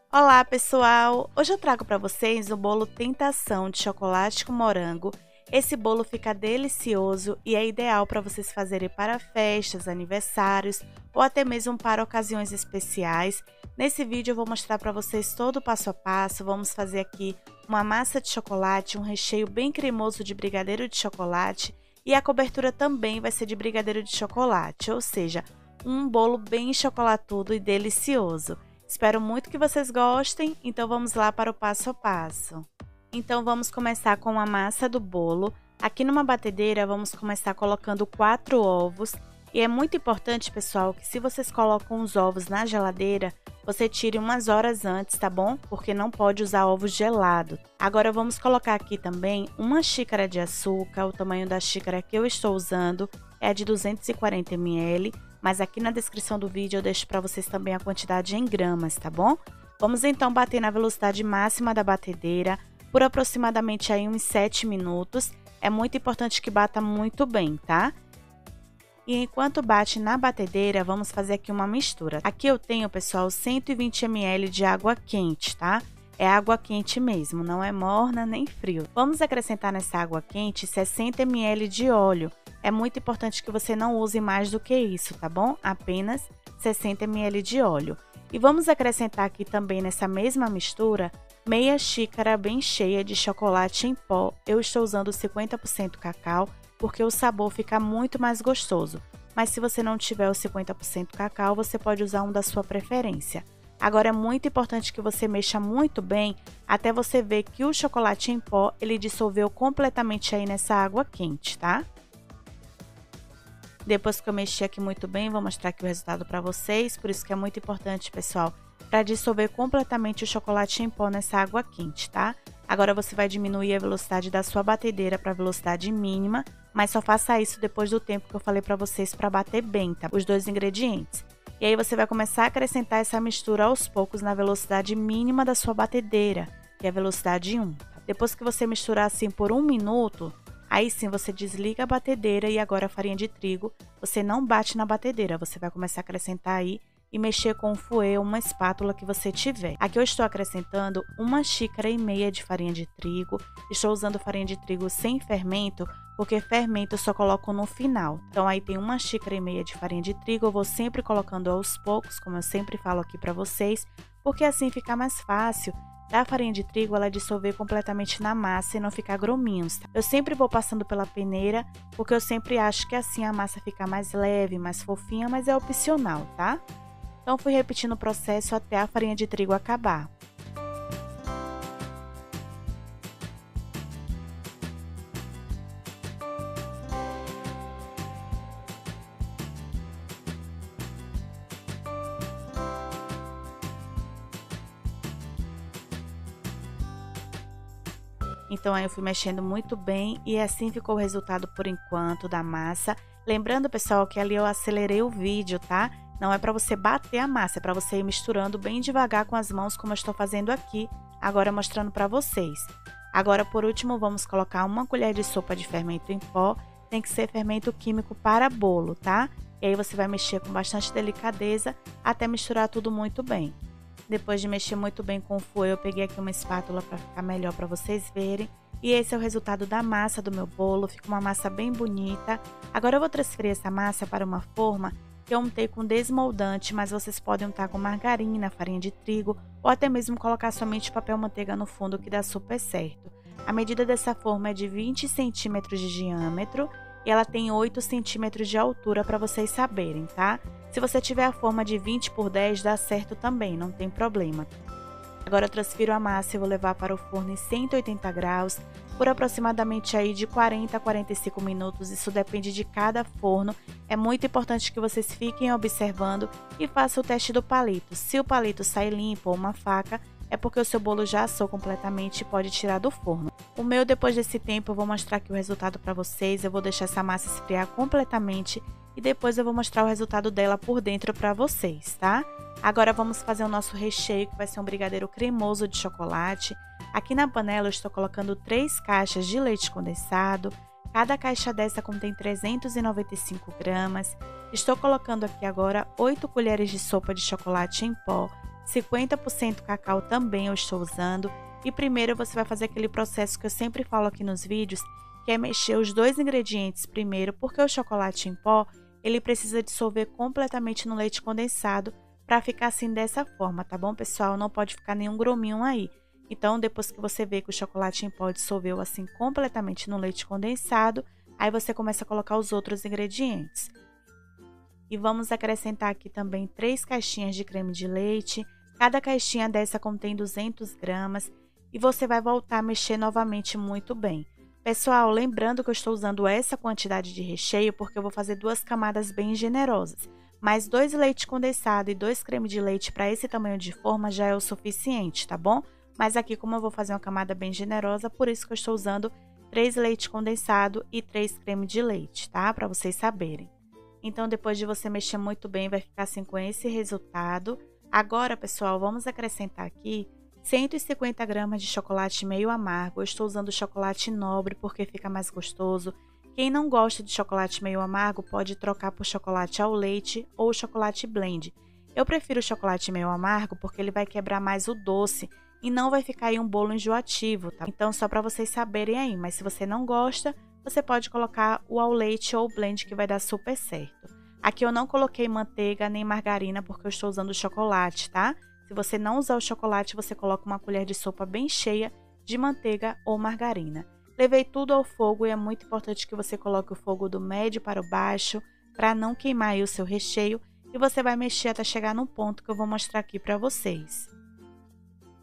Olá, pessoal! Hoje eu trago para vocês o bolo Tentação de chocolate com morango. Esse bolo fica delicioso e é ideal para vocês fazerem para festas, aniversários ou até mesmo para ocasiões especiais. Nesse vídeo eu vou mostrar para vocês todo o passo a passo. Vamos fazer aqui uma massa de chocolate, um recheio bem cremoso de brigadeiro de chocolate e a cobertura também vai ser de brigadeiro de chocolate, ou seja, um bolo bem chocolatudo e delicioso. Espero muito que vocês gostem, então vamos lá para o passo a passo. Então vamos começar com a massa do bolo. Aqui numa batedeira vamos começar colocando 4 ovos. E é muito importante, pessoal, que se vocês colocam os ovos na geladeira, você tire umas horas antes, tá bom? Porque não pode usar ovos gelados. Agora vamos colocar aqui também uma xícara de açúcar, o tamanho da xícara que eu estou usando é de 240 ml. Mas aqui na descrição do vídeo eu deixo para vocês também a quantidade em gramas, tá bom? Vamos então bater na velocidade máxima da batedeira por aproximadamente aí uns 7 minutos. É muito importante que bata muito bem, tá? E enquanto bate na batedeira, vamos fazer aqui uma mistura. Aqui eu tenho, pessoal, 120 ml de água quente, tá? É água quente mesmo, não é morna nem frio. Vamos acrescentar nessa água quente 60 ml de óleo. É muito importante que você não use mais do que isso, tá bom? Apenas 60 ml de óleo. E vamos acrescentar aqui também nessa mesma mistura meia xícara bem cheia de chocolate em pó. Eu estou usando 50% cacau porque o sabor fica muito mais gostoso. Mas se você não tiver o 50% cacau, você pode usar um da sua preferência. Agora é muito importante que você mexa muito bem até você ver que o chocolate em pó ele dissolveu completamente aí nessa água quente, tá? Depois que eu mexi aqui muito bem, vou mostrar aqui o resultado para vocês. Por isso que é muito importante, pessoal, para dissolver completamente o chocolate em pó nessa água quente, tá? Agora você vai diminuir a velocidade da sua batedeira para a velocidade mínima, mas só faça isso depois do tempo que eu falei para vocês para bater bem, tá? Os dois ingredientes. E aí você vai começar a acrescentar essa mistura aos poucos na velocidade mínima da sua batedeira, que é a velocidade 1. Depois que você misturar assim por 1 minuto, aí sim você desliga a batedeira e agora a farinha de trigo, você não bate na batedeira, você vai começar a acrescentar aí e mexer com um fouet ou uma espátula que você tiver. Aqui eu estou acrescentando 1,5 xícaras de farinha de trigo. Estou usando farinha de trigo sem fermento, porque fermento eu só coloco no final. Então aí tem 1,5 xícaras de farinha de trigo, eu vou sempre colocando aos poucos, como eu sempre falo aqui para vocês, porque assim fica mais fácil da farinha de trigo ela dissolver completamente na massa e não ficar grominhos, tá? Eu sempre vou passando pela peneira, porque eu sempre acho que assim a massa fica mais leve, mais fofinha, mas é opcional, tá? Então fui repetindo o processo até a farinha de trigo acabar. Então aí eu fui mexendo muito bem e assim ficou o resultado por enquanto da massa. Lembrando, pessoal, que ali eu acelerei o vídeo, tá? Não é para você bater a massa, é para você ir misturando bem devagar com as mãos, como eu estou fazendo aqui, agora mostrando para vocês. Agora, por último, vamos colocar 1 colher de sopa de fermento em pó. Tem que ser fermento químico para bolo, tá? E aí você vai mexer com bastante delicadeza até misturar tudo muito bem. Depois de mexer muito bem com o fouet, eu peguei aqui uma espátula para ficar melhor para vocês verem. E esse é o resultado da massa do meu bolo, fica uma massa bem bonita. Agora eu vou transferir essa massa para uma forma que eu untei com desmoldante, mas vocês podem untar com margarina, farinha de trigo ou até mesmo colocar somente papel manteiga no fundo que dá super certo. A medida dessa forma é de 20 centímetros de diâmetro e ela tem 8 centímetros de altura para vocês saberem, tá? Se você tiver a forma de 20 por 10 dá certo também, não tem problema. Agora eu transfiro a massa e vou levar para o forno em 180 graus por aproximadamente aí de 40 a 45 minutos, isso depende de cada forno. É muito importante que vocês fiquem observando e façam o teste do palito. Se o palito sair limpo ou uma faca, é porque o seu bolo já assou completamente e pode tirar do forno. O meu, depois desse tempo, eu vou mostrar aqui o resultado para vocês. Eu vou deixar essa massa esfriar completamente e depois eu vou mostrar o resultado dela por dentro para vocês, tá? Agora vamos fazer o nosso recheio, que vai ser um brigadeiro cremoso de chocolate. Aqui na panela eu estou colocando 3 caixas de leite condensado. Cada caixa dessa contém 395 gramas. Estou colocando aqui agora 8 colheres de sopa de chocolate em pó, 50% cacau também eu estou usando. E primeiro você vai fazer aquele processo que eu sempre falo aqui nos vídeos, que é mexer os dois ingredientes primeiro, porque o chocolate em pó, ele precisa dissolver completamente no leite condensado para ficar assim dessa forma, tá bom, pessoal? Não pode ficar nenhum grominho aí. Então, depois que você vê que o chocolate em pó dissolveu assim completamente no leite condensado, aí você começa a colocar os outros ingredientes. E vamos acrescentar aqui também 3 caixinhas de creme de leite. Cada caixinha dessa contém 200 gramas. E você vai voltar a mexer novamente muito bem. Pessoal, lembrando que eu estou usando essa quantidade de recheio porque eu vou fazer 2 camadas bem generosas. Mas 2 leite condensado e 2 creme de leite para esse tamanho de forma já é o suficiente, tá bom? Mas aqui, como eu vou fazer uma camada bem generosa, por isso que eu estou usando 3 leite condensado e 3 creme de leite, tá? Para vocês saberem. Então, depois de você mexer muito bem, vai ficar assim com esse resultado. Agora, pessoal, vamos acrescentar aqui 150 gramas de chocolate meio amargo. Eu estou usando chocolate nobre porque fica mais gostoso. Quem não gosta de chocolate meio amargo pode trocar por chocolate ao leite ou chocolate blend. Eu prefiro o chocolate meio amargo porque ele vai quebrar mais o doce e não vai ficar aí um bolo enjoativo, tá? Então, só para vocês saberem aí, mas se você não gosta, você pode colocar o ao leite ou o blend que vai dar super certo. Aqui eu não coloquei manteiga nem margarina porque eu estou usando chocolate, tá? Se você não usar o chocolate, você coloca uma colher de sopa bem cheia de manteiga ou margarina. Levei tudo ao fogo e é muito importante que você coloque o fogo do médio para o baixo para não queimar aí o seu recheio e você vai mexer até chegar no ponto que eu vou mostrar aqui para vocês.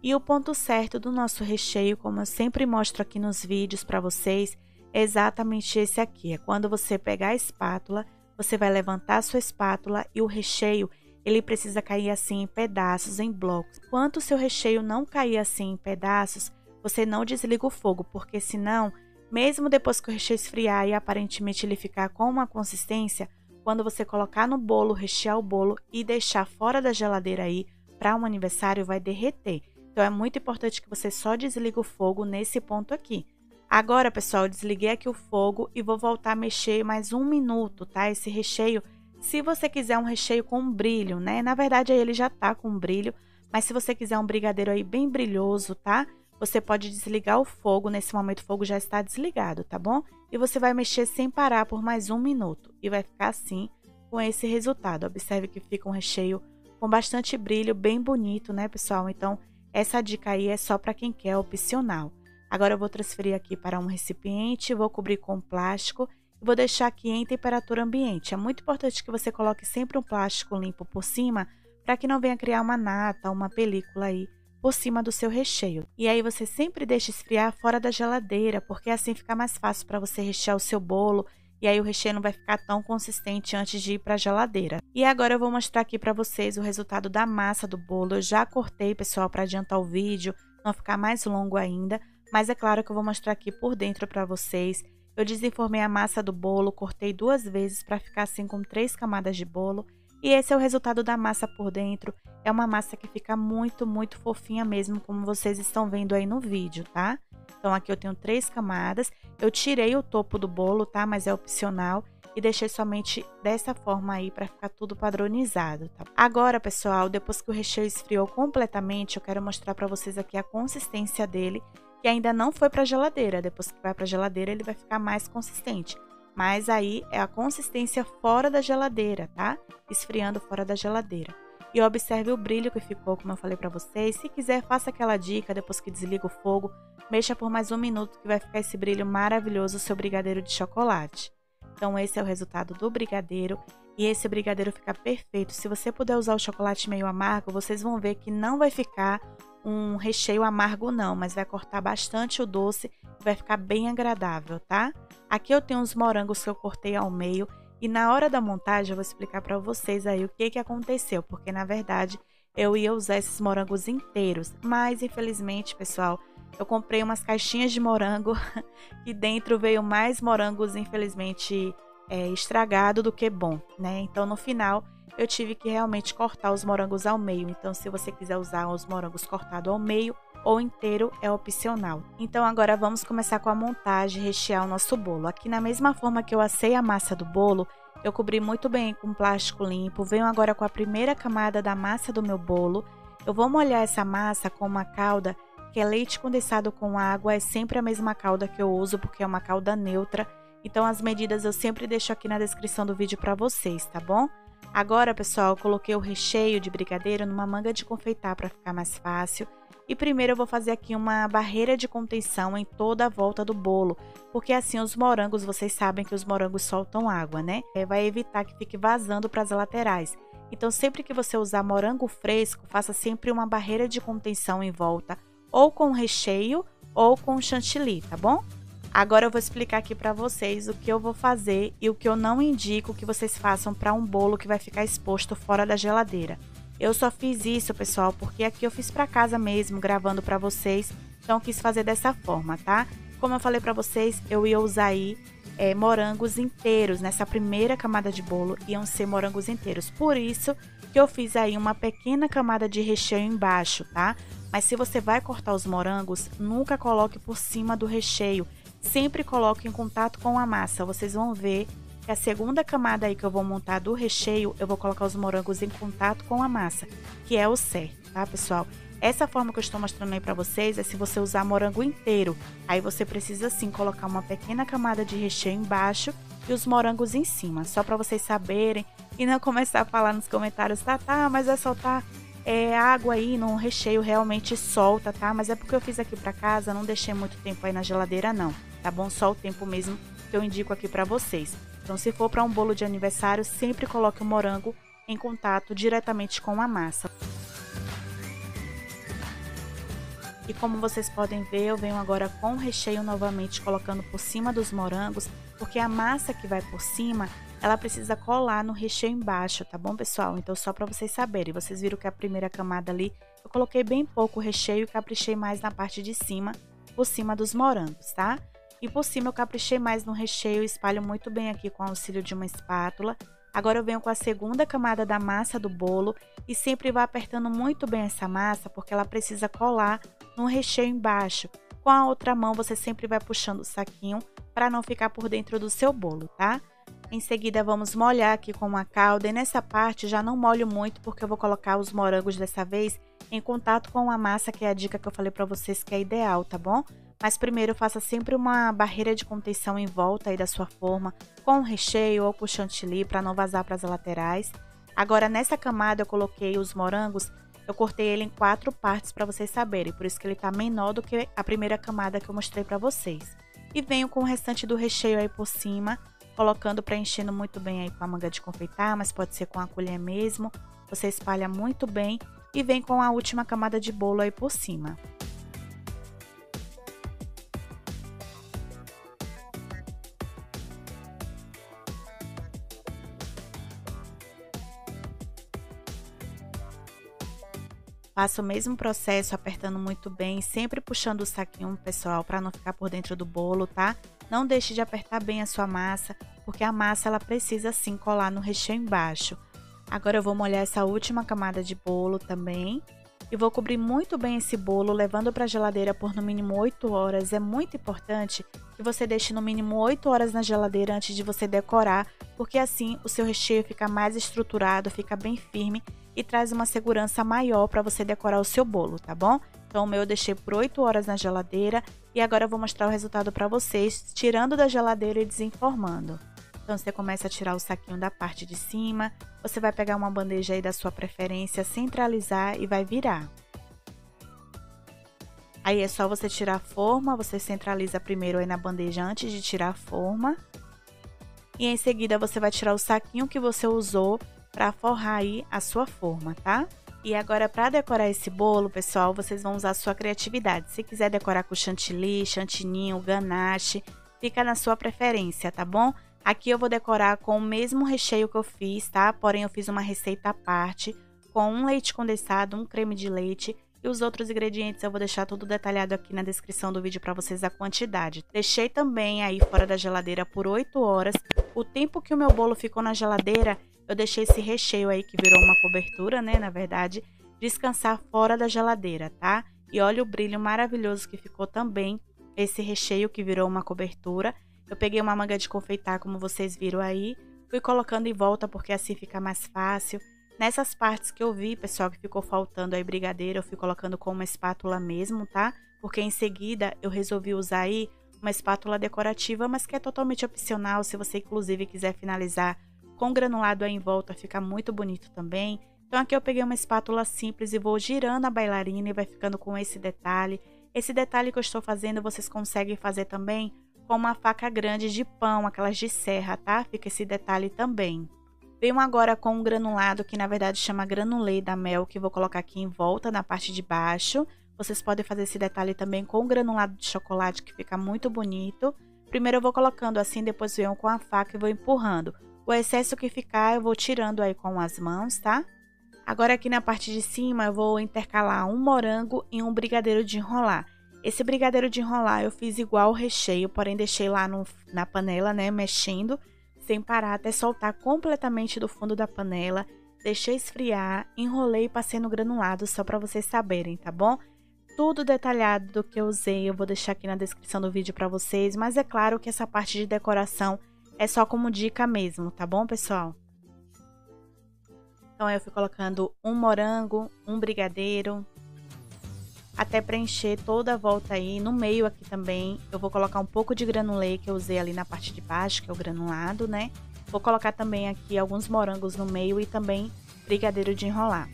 E o ponto certo do nosso recheio, como eu sempre mostro aqui nos vídeos para vocês, é exatamente esse aqui. É quando você pegar a espátula, você vai levantar a sua espátula e o recheio, ele precisa cair assim em pedaços, em blocos. Enquanto o seu recheio não cair assim em pedaços, você não desliga o fogo, porque senão, mesmo depois que o recheio esfriar e aparentemente ele ficar com uma consistência, quando você colocar no bolo, rechear o bolo e deixar fora da geladeira aí para um aniversário, vai derreter. Então, é muito importante que você só desligue o fogo nesse ponto aqui. Agora, pessoal, eu desliguei aqui o fogo e vou voltar a mexer mais 1 minuto, tá? Esse recheio, se você quiser um recheio com brilho, né? Na verdade, aí ele já tá com brilho, mas se você quiser um brigadeiro aí bem brilhoso, tá? Você pode desligar o fogo, nesse momento o fogo já está desligado, tá bom? E você vai mexer sem parar por mais 1 minuto e vai ficar assim, com esse resultado. Observe que fica um recheio com bastante brilho, bem bonito, né, pessoal? Então, essa dica aí é só para quem quer, opcional. Agora eu vou transferir aqui para um recipiente, vou cobrir com plástico e vou deixar aqui em temperatura ambiente. É muito importante que você coloque sempre um plástico limpo por cima para que não venha criar uma nata, uma película aí por cima do seu recheio. E aí você sempre deixa esfriar fora da geladeira, porque assim fica mais fácil para você rechear o seu bolo e aí o recheio não vai ficar tão consistente antes de ir para a geladeira. E agora eu vou mostrar aqui para vocês o resultado da massa do bolo. Eu já cortei, pessoal, para adiantar o vídeo, não ficar mais longo ainda, mas é claro que eu vou mostrar aqui por dentro para vocês. Eu desenformei a massa do bolo, cortei 2 vezes para ficar assim com 3 camadas de bolo. E esse é o resultado da massa por dentro. É uma massa que fica muito, muito fofinha mesmo, como vocês estão vendo aí no vídeo, tá? Então, aqui eu tenho 3 camadas. Eu tirei o topo do bolo, tá? Mas é opcional. E deixei somente dessa forma aí para ficar tudo padronizado, tá? Agora, pessoal, depois que o recheio esfriou completamente, eu quero mostrar para vocês aqui a consistência dele, que ainda não foi para a geladeira. Depois que vai para a geladeira, ele vai ficar mais consistente. Mas aí é a consistência fora da geladeira, tá? Esfriando fora da geladeira. E observe o brilho que ficou, como eu falei para vocês. Se quiser, faça aquela dica, depois que desliga o fogo, mexa por mais 1 minuto que vai ficar esse brilho maravilhoso, o seu brigadeiro de chocolate. Então, esse é o resultado do brigadeiro. E esse brigadeiro fica perfeito. Se você puder usar o chocolate meio amargo, vocês vão ver que não vai ficar um recheio amargo não, mas vai cortar bastante o doce e vai ficar bem agradável, tá? Aqui eu tenho uns morangos que eu cortei ao meio e na hora da montagem eu vou explicar para vocês aí o que aconteceu, porque na verdade eu ia usar esses morangos inteiros, mas infelizmente, pessoal, eu comprei umas caixinhas de morango e dentro veio mais morangos, infelizmente, estragado do que bom, né? Então no final eu tive que realmente cortar os morangos ao meio. Então, se você quiser usar os morangos cortados ao meio ou inteiro, é opcional. Então, agora vamos começar com a montagem e rechear o nosso bolo. Aqui, na mesma forma que eu assei a massa do bolo, eu cobri muito bem com plástico limpo. Venho agora com a primeira camada da massa do meu bolo Eu vou molhar essa massa com uma calda que é leite condensado com água, é sempre a mesma calda que eu uso porque é uma calda neutra. Então as medidas eu sempre deixo aqui na descrição do vídeo para vocês, tá bom? Agora, pessoal, eu coloquei o recheio de brigadeiro numa manga de confeitar para ficar mais fácil. E primeiro eu vou fazer aqui uma barreira de contenção em toda a volta do bolo, porque assim os morangos, vocês sabem que os morangos soltam água, né? Vai evitar que fique vazando para as laterais. Então sempre que você usar morango fresco, faça sempre uma barreira de contenção em volta, ou com recheio ou com chantilly, tá bom? Agora eu vou explicar aqui para vocês o que eu vou fazer e o que eu não indico que vocês façam para um bolo que vai ficar exposto fora da geladeira. Eu só fiz isso, pessoal, porque aqui eu fiz para casa mesmo, gravando para vocês, então eu quis fazer dessa forma, tá? Como eu falei para vocês, eu ia usar aí morangos inteiros, nessa primeira camada de bolo iam ser morangos inteiros, por isso que eu fiz aí uma pequena camada de recheio embaixo, tá? Mas se você vai cortar os morangos, nunca coloque por cima do recheio, sempre coloque em contato com a massa, vocês vão ver que a segunda camada aí que eu vou montar do recheio, eu vou colocar os morangos em contato com a massa, que é o certo, tá, pessoal? Essa forma que eu estou mostrando aí pra vocês é se você usar morango inteiro. Aí você precisa sim colocar uma pequena camada de recheio embaixo e os morangos em cima, só pra vocês saberem e não começar a falar nos comentários, tá, mas é soltar água aí no recheio, realmente solta, tá? Mas é porque eu fiz aqui pra casa, não deixei muito tempo aí na geladeira não, tá bom? Só o tempo mesmo que eu indico aqui pra vocês. Então, se for para um bolo de aniversário, sempre coloque o morango em contato diretamente com a massa. E como vocês podem ver, eu venho agora com o recheio novamente colocando por cima dos morangos, porque a massa que vai por cima, ela precisa colar no recheio embaixo, tá bom, pessoal? Então, só para vocês saberem, vocês viram que a primeira camada ali, eu coloquei bem pouco recheio e caprichei mais na parte de cima, por cima dos morangos, tá? E por cima eu caprichei mais no recheio, espalho muito bem aqui com o auxílio de uma espátula. Agora eu venho com a segunda camada da massa do bolo e sempre vou apertando muito bem essa massa, porque ela precisa colar no recheio embaixo. Com a outra mão você sempre vai puxando o saquinho para não ficar por dentro do seu bolo, tá? Em seguida vamos molhar aqui com uma calda e nessa parte já não molho muito porque eu vou colocar os morangos dessa vez em contato com a massa, que é a dica que eu falei para vocês que é ideal, tá bom? Mas primeiro faça sempre uma barreira de contenção em volta aí da sua forma, com recheio ou com chantilly para não vazar para as laterais. Agora nessa camada eu coloquei os morangos, eu cortei ele em 4 partes para vocês saberem, por isso que ele tá menor do que a primeira camada que eu mostrei para vocês. E venho com o restante do recheio aí por cima, colocando, preenchendo muito bem aí com a manga de confeitar, mas pode ser com a colher mesmo. Você espalha muito bem e vem com a última camada de bolo aí por cima. Faça o mesmo processo, apertando muito bem, sempre puxando o saquinho, pessoal, para não ficar por dentro do bolo, tá? Não deixe de apertar bem a sua massa, porque a massa ela precisa sim colar no recheio embaixo. Agora eu vou molhar essa última camada de bolo também. E vou cobrir muito bem esse bolo, levando para a geladeira por no mínimo 8 horas. É muito importante que você deixe no mínimo 8 horas na geladeira antes de você decorar, porque assim o seu recheio fica mais estruturado, fica bem firme e traz uma segurança maior para você decorar o seu bolo, tá bom? Então o meu eu deixei por 8 horas na geladeira e agora eu vou mostrar o resultado para vocês, tirando da geladeira e desenformando. Então você começa a tirar o saquinho da parte de cima, você vai pegar uma bandeja aí da sua preferência, centralizar e vai virar. Aí é só você tirar a forma, você centraliza primeiro aí na bandeja antes de tirar a forma. E em seguida você vai tirar o saquinho que você usou para forrar aí a sua forma, tá? E agora para decorar esse bolo, pessoal, vocês vão usar a sua criatividade. Se quiser decorar com chantilly, chantininho, ganache, fica na sua preferência, tá bom? Aqui eu vou decorar com o mesmo recheio que eu fiz, tá? Porém, eu fiz uma receita à parte, com um leite condensado, um creme de leite e os outros ingredientes eu vou deixar tudo detalhado aqui na descrição do vídeo para vocês a quantidade. Deixei também aí fora da geladeira por 8 horas. O tempo que o meu bolo ficou na geladeira, eu deixei esse recheio aí que virou uma cobertura, né? Na verdade, descansar fora da geladeira, tá? E olha o brilho maravilhoso que ficou também esse recheio que virou uma cobertura. Eu peguei uma manga de confeitar, como vocês viram aí, fui colocando em volta porque assim fica mais fácil. Nessas partes que eu vi, pessoal, que ficou faltando aí brigadeiro, eu fui colocando com uma espátula mesmo, tá? Porque em seguida eu resolvi usar aí uma espátula decorativa, mas que é totalmente opcional. Se você inclusive quiser finalizar com granulado aí em volta, fica muito bonito também. Então aqui eu peguei uma espátula simples e vou girando a bailarina e vai ficando com esse detalhe. Esse detalhe que eu estou fazendo, vocês conseguem fazer também com uma faca grande de pão, aquelas de serra, tá? Fica esse detalhe também. Venho agora com um granulado que na verdade chama granulê da Mel, que vou colocar aqui em volta na parte de baixo. Vocês podem fazer esse detalhe também com o granulado de chocolate, que fica muito bonito. Primeiro eu vou colocando assim, depois venho com a faca e vou empurrando. O excesso que ficar eu vou tirando aí com as mãos, tá? Agora aqui na parte de cima eu vou intercalar um morango e um brigadeiro de enrolar. Esse brigadeiro de enrolar eu fiz igual o recheio, porém deixei lá na panela, né, mexendo, sem parar até soltar completamente do fundo da panela. Deixei esfriar, enrolei e passei no granulado só para vocês saberem, tá bom? Tudo detalhado do que eu usei eu vou deixar aqui na descrição do vídeo para vocês, mas é claro que essa parte de decoração é só como dica mesmo, tá bom, pessoal? Então eu fui colocando um morango, um brigadeiro, até preencher toda a volta aí. No meio aqui também eu vou colocar um pouco de granulê que eu usei ali na parte de baixo, que é o granulado, né? Vou colocar também aqui alguns morangos no meio e também brigadeiro de enrolar.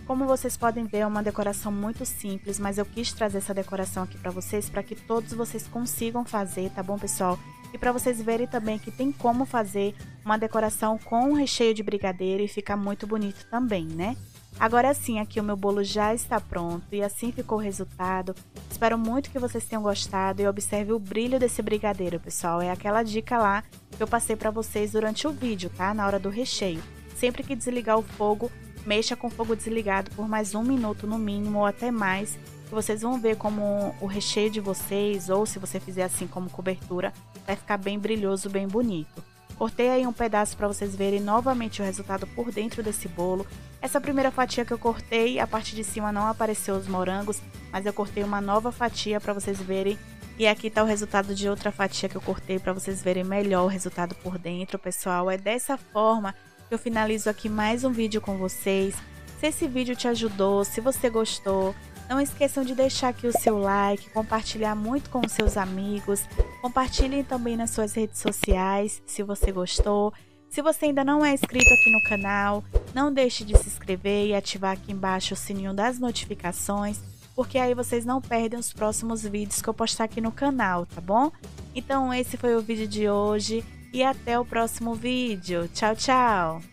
Como vocês podem ver, é uma decoração muito simples, mas eu quis trazer essa decoração aqui para que todos vocês consigam fazer, tá bom, pessoal? E para vocês verem também que tem como fazer uma decoração com recheio de brigadeiro e fica muito bonito também, né? Agora sim, aqui o meu bolo já está pronto e assim ficou o resultado. Espero muito que vocês tenham gostado e observe o brilho desse brigadeiro, pessoal. É aquela dica lá que eu passei para vocês durante o vídeo, tá? Na hora do recheio. Sempre que desligar o fogo, mexa com o fogo desligado por mais 1 minuto no mínimo ou até mais. Que vocês vão ver como o recheio de vocês, ou se você fizer assim como cobertura, vai ficar bem brilhoso, bem bonito. Cortei aí um pedaço para vocês verem novamente o resultado por dentro desse bolo. Essa primeira fatia que eu cortei, a parte de cima não apareceu os morangos, mas eu cortei uma nova fatia para vocês verem. E aqui está o resultado de outra fatia que eu cortei para vocês verem melhor o resultado por dentro, pessoal. É dessa forma que eu finalizo aqui mais um vídeo com vocês. Se esse vídeo te ajudou, se você gostou, não esqueçam de deixar aqui o seu like, compartilhar muito com os seus amigos, compartilhem também nas suas redes sociais, se você gostou. Se você ainda não é inscrito aqui no canal, não deixe de se inscrever e ativar aqui embaixo o sininho das notificações, porque aí vocês não perdem os próximos vídeos que eu postar aqui no canal, tá bom? Então esse foi o vídeo de hoje e até o próximo vídeo. Tchau, tchau!